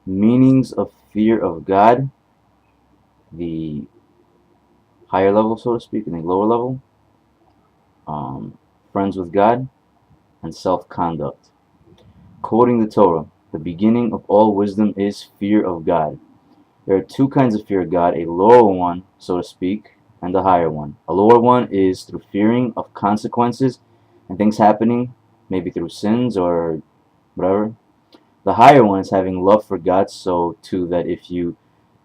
Meanings of fear of God, the higher level, so to speak, and the lower level, um, friends with God, and self-conduct. Quoting the Torah, the beginning of all wisdom is fear of God. There are two kinds of fear of God, a lower one, so to speak, and a higher one. A lower one is through fearing of consequences and things happening, maybe through sins or whatever. The higher one is having love for God, so too that if you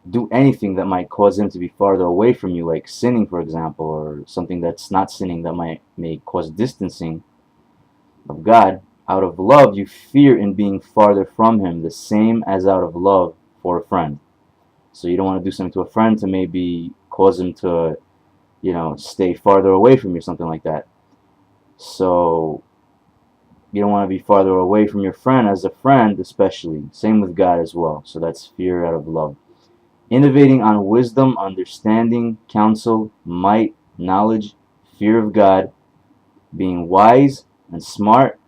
do anything that might cause him to be farther away from you, like sinning, for example, or something that's not sinning that may cause distancing of God, out of love you fear in being farther from him, the same as out of love for a friend. So you don't want to do something to a friend to maybe cause him to, stay farther away from you, something like that. So you don't want to be farther away from your friend as a friend, especially. Same with God as well. So that's fear out of love. Innovating on wisdom, understanding, counsel, might, knowledge, fear of God, being wise and smart,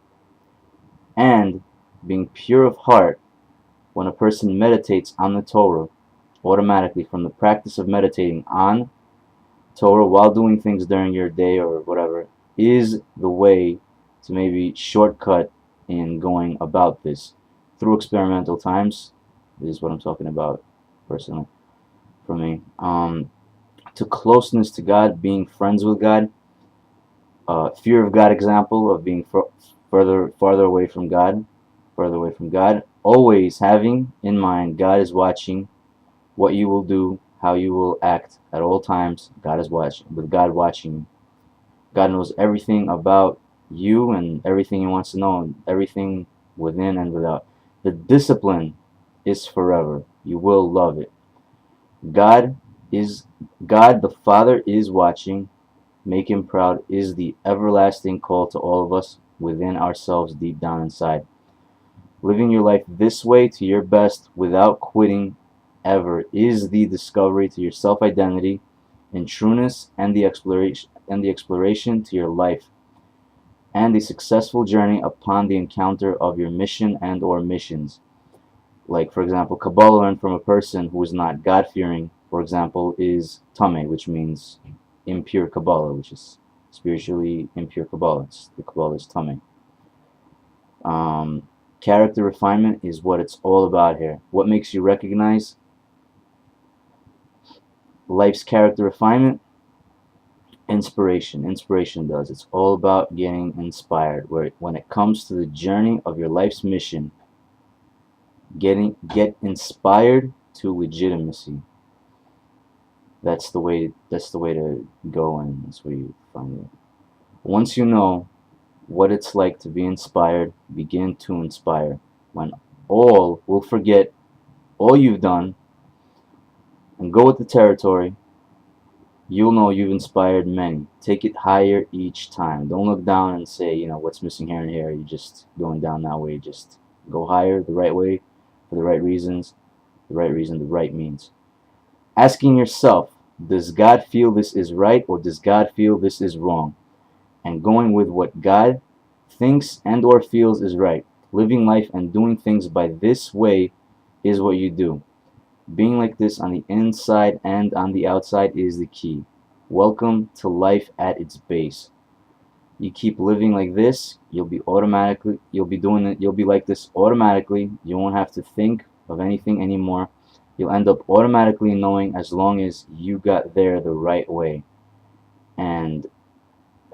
and being pure of heart. When a person meditates on the Torah, automatically from the practice of meditating on Torah while doing things during your day or whatever, is the way to maybe shortcut in going about this through experimental times. This is what I'm talking about personally for me. To closeness to God, being friends with God, fear of God example of being farther away from God, further away from God, always having in mind God is watching what you will do, how you will act at all times. God is watching, with God watching you. God knows everything about you and everything he wants to know, and everything within and without. The discipline is forever. You will love it. God is God the Father is watching. Make him proud is the everlasting call to all of us within ourselves deep down inside. Living your life this way to your best without quitting ever is the discovery to your self-identity in trueness and the exploration to your life and a successful journey upon the encounter of your mission and or missions. Like, for example, Kabbalah learned from a person who is not God-fearing, for example, is Tameh, which means impure Kabbalah, which is spiritually impure Kabbalah. The Kabbalah is Tameh. Um, Character refinement is what it's all about here. What makes you recognize life's character refinement? Inspiration does. It's all about getting inspired. When it comes to the journey of your life's mission, get inspired to legitimacy. That's the way to go, and that's where you find it. Once you know what it's like to be inspired, begin to inspire. When all will forget all you've done and go with the territory, you'll know you've inspired many. Take it higher each time. Don't look down and say, what's missing here and here. You're just going down that way. Just go higher the right way for the right reasons. The right reason, the right means. Asking yourself, does God feel this is right or does God feel this is wrong? And going with what God thinks and or feels is right. Living life and doing things by this way is what you do. Being like this on the inside and on the outside is the key. Welcome to life at its base. You keep living like this, you'll be doing it, you'll be like this automatically. You won't have to think of anything anymore. You'll end up automatically knowing as long as you got there the right way. And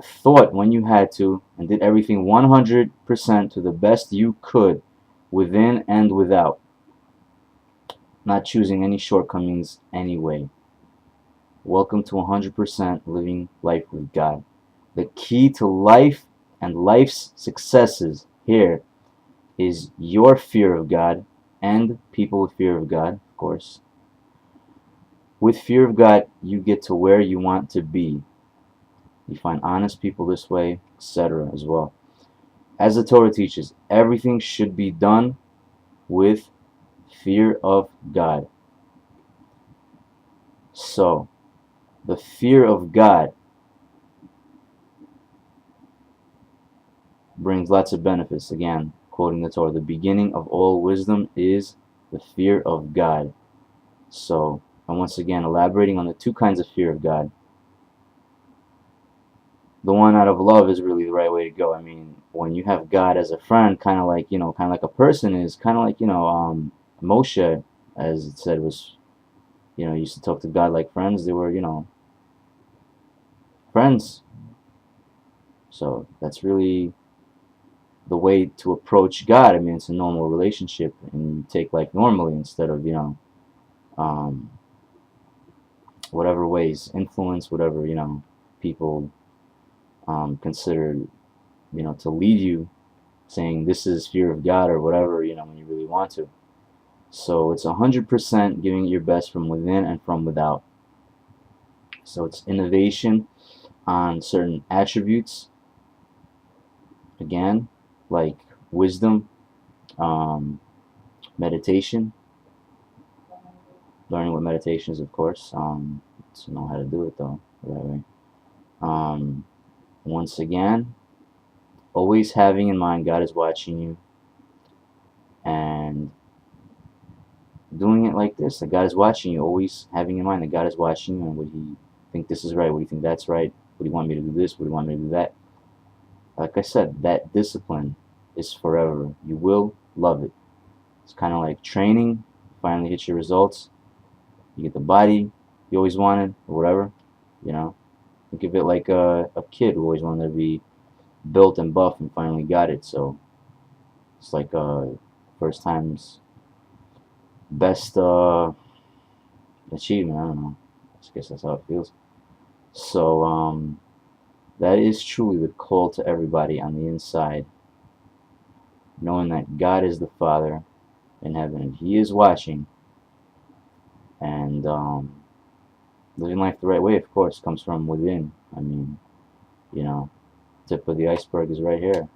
thought when you had to and did everything 100% to the best you could within and without, not choosing any shortcomings anyway. Welcome to 100% living life with God. The key to life and life's successes here is your fear of God and people with fear of God, of course. With fear of God, you get to where you want to be. You find honest people this way, etc. as well. As the Torah teaches, everything should be done with fear of God. So, the fear of God brings lots of benefits. Again, quoting the Torah, the beginning of all wisdom is the fear of God. So, and once again, elaborating on the two kinds of fear of God. The one out of love is really the right way to go. I mean, when you have God as a friend, kind of like, kind of like a person is, kind of like, Moshe, as it said, was, used to talk to God like friends. They were, friends. So that's really the way to approach God. I mean, it's a normal relationship, and you take life normally instead of, um, whatever ways, influence, whatever, people consider, to lead you, saying this is fear of God or whatever, when you really want to. So it's 100% giving it your best from within and from without. So it's innovation on certain attributes, again, like wisdom, meditation, learning what meditation is, of course, to know how to do it though, the right way. Once again, always having in mind God is watching you, and doing it like this, that God is watching you, always having in mind that God is watching you, and would He think this is right, would He think that's right, would He want me to do this, would He want me to do that. Like I said, that discipline is forever. You will love it. It's kind of like training, finally hit your results, you get the body you always wanted, or whatever, think of it like a kid who always wanted to be built and buff and finally got it. So it's like first time's best achievement. I don't know, I guess that's how it feels. So that is truly the call to everybody on the inside, knowing that God is the Father in heaven and He is watching, and living life the right way, of course, comes from within. I mean, tip of the iceberg is right here.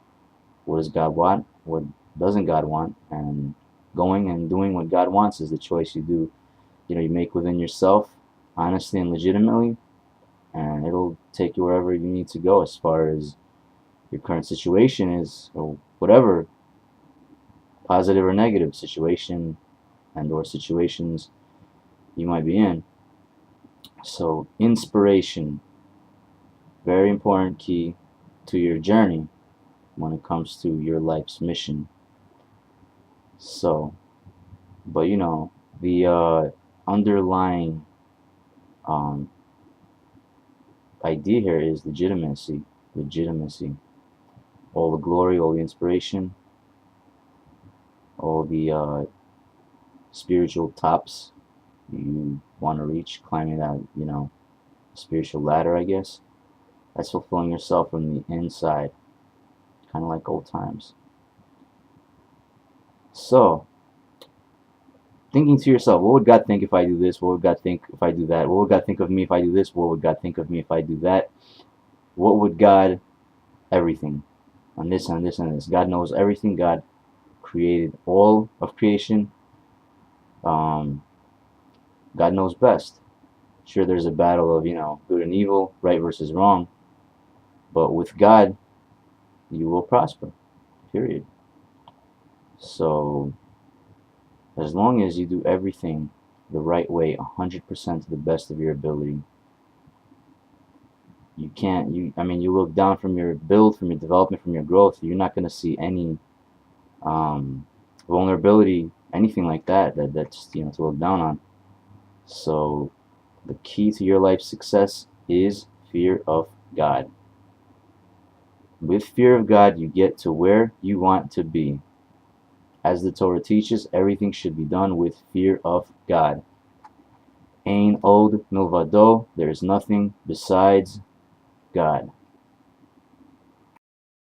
What does God want? What doesn't God want? And going and doing what God wants is the choice you do. You make within yourself, honestly and legitimately, and it'll take you wherever you need to go as far as your current situation is, or whatever, positive or negative situation and or situations you might be in. So inspiration, very important key to your journey when it comes to your life's mission. So, but the underlying idea here is legitimacy. All the glory, all the inspiration, all the spiritual tops you want to reach, climbing that, spiritual ladder, I guess. That's fulfilling yourself from the inside, kind of like old times. So, thinking to yourself, what would God think if I do this? What would God think if I do that? What would God think of me if I do this? What would God think of me if I do that? What would God, everything, on this, and this, and this. God knows everything. God created all of creation. God knows best. Sure, there's a battle of, good and evil, right versus wrong. But with God, you will prosper, period. So, as long as you do everything the right way, 100% to the best of your ability, you look down from your build, from your development, from your growth, you're not going to see any vulnerability, anything like that's to look down on. So the key to your life's success is fear of God. With fear of God, you get to where you want to be. As the Torah teaches, everything should be done with fear of God. Ein od milvado, there is nothing besides God.